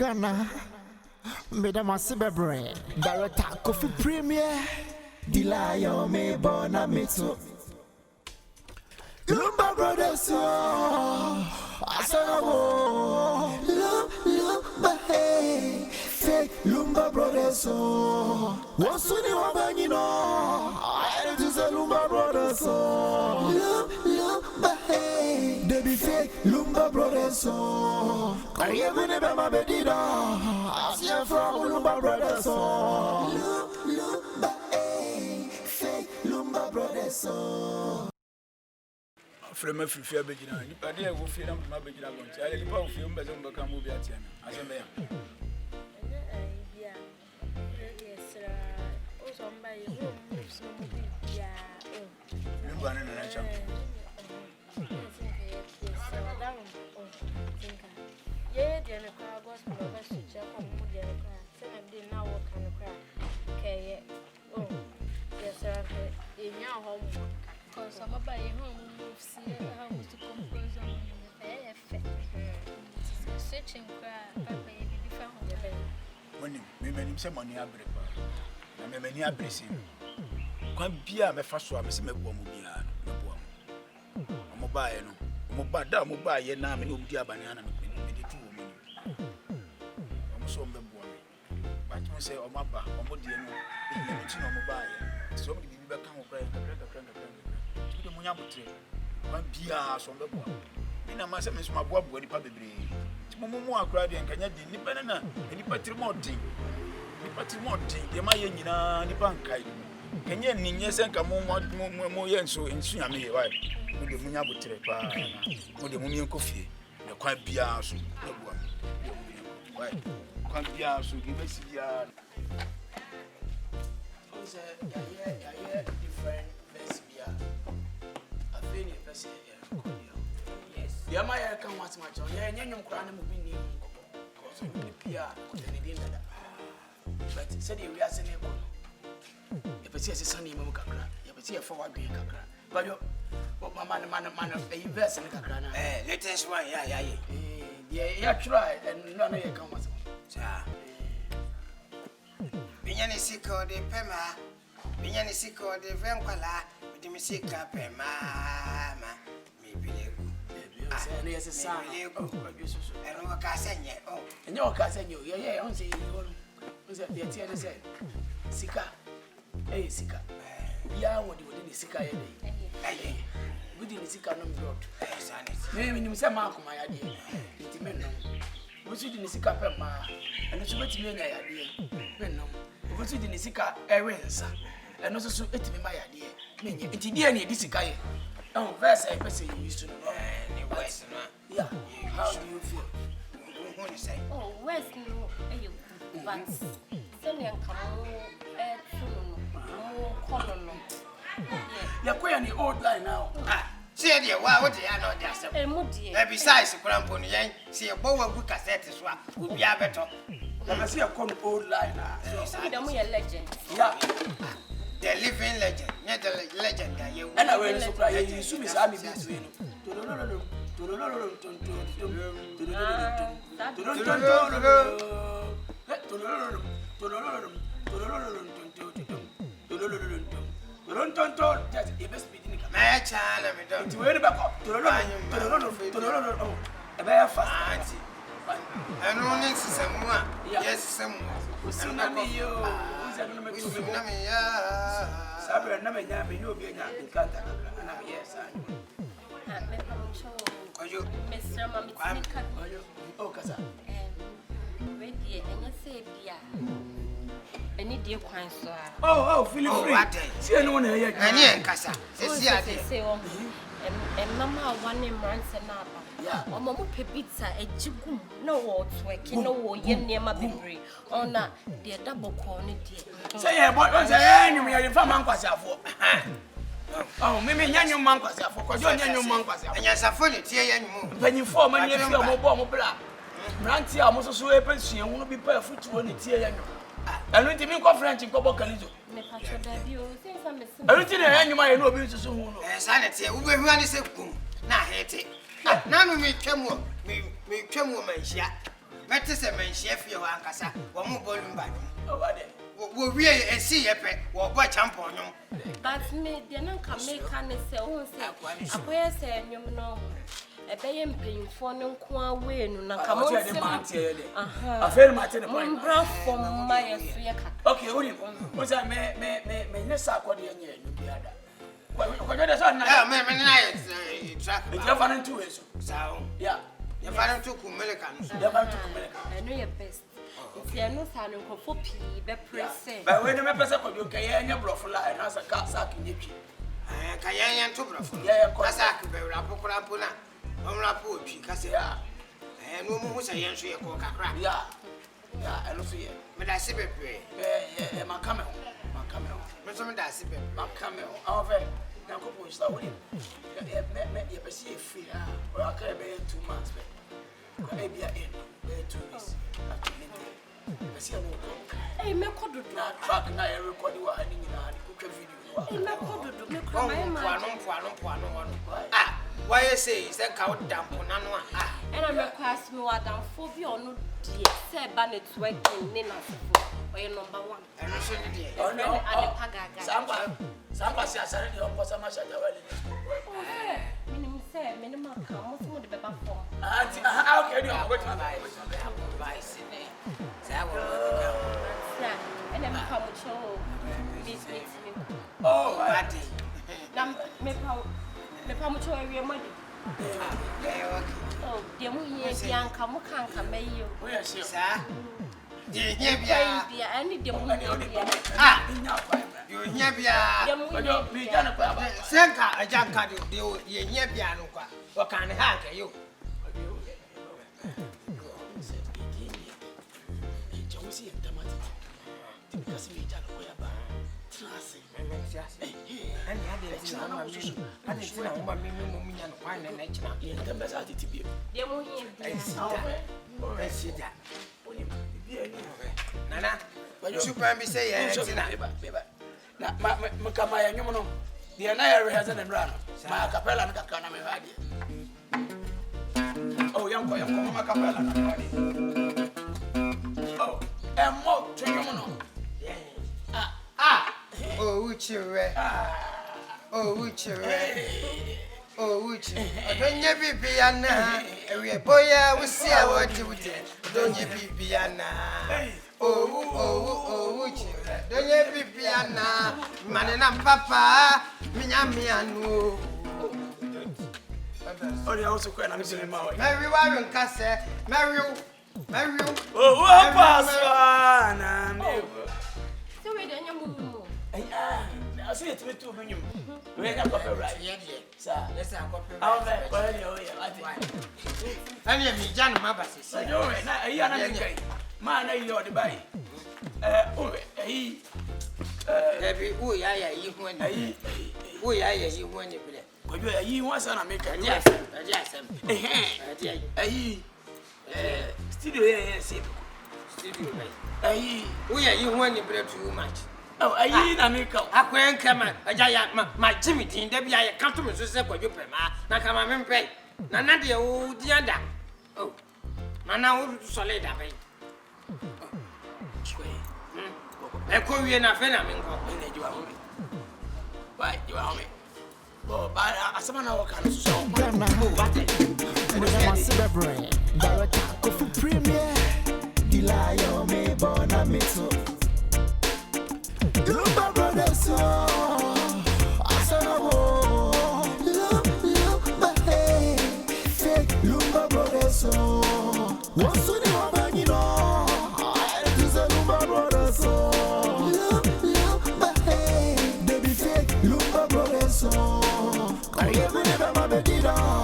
Ghana, Madam Asibebre, Director Coffee Premier, Dilayo me bona mito. Lumba Brothers, Asano, Lumba hey, fake Lumba Brothers, what's the new one you know? I just a Lumba Brothers, Lumba hey, they be fake Lumba Brothers, I am never my bedida, I see from Lumba Brothers, Lumba hey, fake Lumba Brothers. From a few beginner, but they will feel my beginner. I live out of film, but don't become movie at Tiana. As a man. Yes, sir. Also, my You run in a nation. Yeah, the crowd was my best teacher on the crowd. Seven did now work on the crowd. Okay, oh, yes, sir. In your home. Because some of my home see how to compose on searching crowd, baby, found the baby. When you made some money, I break. I many are blessing. Come be a first one, Miss Meguamubia. Mobile, Mobada, Mobile, Yenam, and Ubia Banana, and the 2 women. Almost on the boy. But you say, oh, my back, or more dear, no mobile. So many people come over to the Munabutre. One Pias on the board. In a mass of Miss Mabob, where the public. Momo cried and can you depend on any patrimonti? The patrimonti, the Mayana, the Bankai. Can you Ninas and come more so in Sunami, right? With the Munabutre, with the Munian coffee, the quite Pias, no one. Right? Quite Pias, give us the different Vesbia. I feel it, yes. The Amaya can watch much on your young crown and moving you. But said you are saying, if it's a sunny Mukakra, if it's a forward green cacra. But you, what my man of a verse in the cacrana. Latest one, yeah, try and none of your comments. Binyani siko de pema, binyani siko de venkwala, with the sika pema, me believe. And yes, a son, and what I say, oh, and your cousin, yeah, on say you was at the theater said, Sika, eh, Sika, yeah, what you did in Sika, we didn't see Canon Road. Maybe you say, Mark, my idea, intimate. We should in Sika Pema, and it's what you mean, idea. We should in Sika errands, and also so it me my idea. Meaning, it's the any Sika. Oh, verse I person you used to know. Yeah, how do you feel? What you say? Oh, where's no, but send and come you're quite on the old line now. See, dear, what do you know? Just a besides, Crampon, see a bow of cassette is what would be a better. Let me see a common old line now. I'm a legend. Yeah, the living legend, not the legend that you and I will surprise you. Soon as I'm between my child, let me don't worry about a bear fast. And only someone, yes, someone. You. Sabra never yammy, you'll be in contact. Yes, Mr. Mammy, oh, Casa. Ready, and you say, dear. Any dear quine, sir. Oh, feel free. See anyone here? And Casa, say, and Mamma, one name runs an apple. Yeah, or Mamma Pepita, a jigum, no words, working no yen near my baby, or not, dear double cornet. Say, what was the enemy from Uncle Safo? Oh, maybe young man was there for young man was there. and yes, a funny tear and move. When you form a year more bomb black, Ranty almost so weapon, she won't be perfect to any tear. And when you mean French in Cobo Calizo, everything I know business soon. Sanity, we will run this boom. Now, hate it. None of me came woman, yeah. Better say men chef you ankasa. Wo mo bolum ba. Over there. Wo wie e si ye pe. Wo bo champion nyom. But me de na ka make an say won say akoye say nyom no ebeye mpanyimfo no nko awe nu na ka mo What's say the man here? aha I feel my ten point. mbra from my so ye ka Okay, hold him. What's that? Me nessa kwadi yenye ndubi ada. Kwa jada sana na. Me na ye track. It you find two ways. Sao. Yeah. You find to kumeleka no. You find two America. eno ye best if you no sa no nkofo pi be press But when me pesa kwa you kaya nya brofula and as a car sack nyepi. Ka yan to brofo. Yeah, yeah, Kasa ka be rapo krampo na. Omrapo otwi kasa ya. No mu say yan so ye ko kakra. Yeah. Yeah, I know see. Me da se bebre. Man camel. Me so me da se bebre. Man camel. Over. Na ko po sta woni. Me pesi e free ah. O aka be 2 months be. Ko e bia e 2 weeks. Pesi e wo ko. eh me kodudu Na track na e record wa ani nyina ni ko twa video. eh me kodudu me kra my ma Ah, why you say is that cow damp on no ah. ena me kwas me wadamfo bi ono die say ba networking ni na fofo oye number 1 And so did Oh no. ade pagaga Samba si asare de on kosa ma shata wale. minim say minim aka mo so de beba form Auntie, okay, do you go to buy Sydney. Say I will na ena me pa mo cho meet me Oh, party. na me pa mo cho ewie mo de Yeah, okay. oh de mo hie bia nka mo kanka meyo we are sure. Sir. You hear bia bia. ani de mo hie bia Ah, Inya pa. you hear bia. de mo Ojo, hie mi bia gana pa ba. Senka ajanka de you hear bia no kwa. What can hack you? And you had it in my vision. I didn't know what me and wine and nature. de mo hie bia I see that. Nana, you should probably say, Na kama ya nyumo no. Dia na ya rehearse na mra no. Ma capella na kaka na me hadi. Oh, yanko ma capella na hadi. Oh, mo nyumo no. oh, Uchi, oh, Uchi, oh, Uchi. Don't you be piana? We are boy, we see our duty. Don't you be piana? Oh, Uchi. Don't you be piana? Man and papa, miano. Oh, they also quite na me ma. Mary Warren Casse, Mary. Oh, pass na me. so we de nyamu I see it with 2 million. We have got right. Yeah, Sir, let's have a I'll bet you I mean, me, Jan Mabas. so you na ya na me man na you the buy. He Baby, oh, yeah, you when oh, yeah, you when you play. ko yo yi wan sana me ka. Yes, Studio here see. studio. Oh, yeah, you when you play too much. Oh, na me ka. Akwen kama ajaya ma Jimmy din da bia ya kanto me so se kwadwo prema na kama me mpe na na de o dianda oh na wo solid abai Chwe. e ko wie na fe na me nko Ene jiwa ho me. Why you are me? Bo ba asama na wo kan so. Ghana, with my celebrity, director, Kofi Premier, Dilayo, me, Bona, Mitsu. Lumba Brothers, I said, oh, Lumba, hey, fake Lumba Brothers, what's the name, you know? I just a Lumba Brothers, Lumba, hey, they be fake Lumba Brothers, I am never my baby.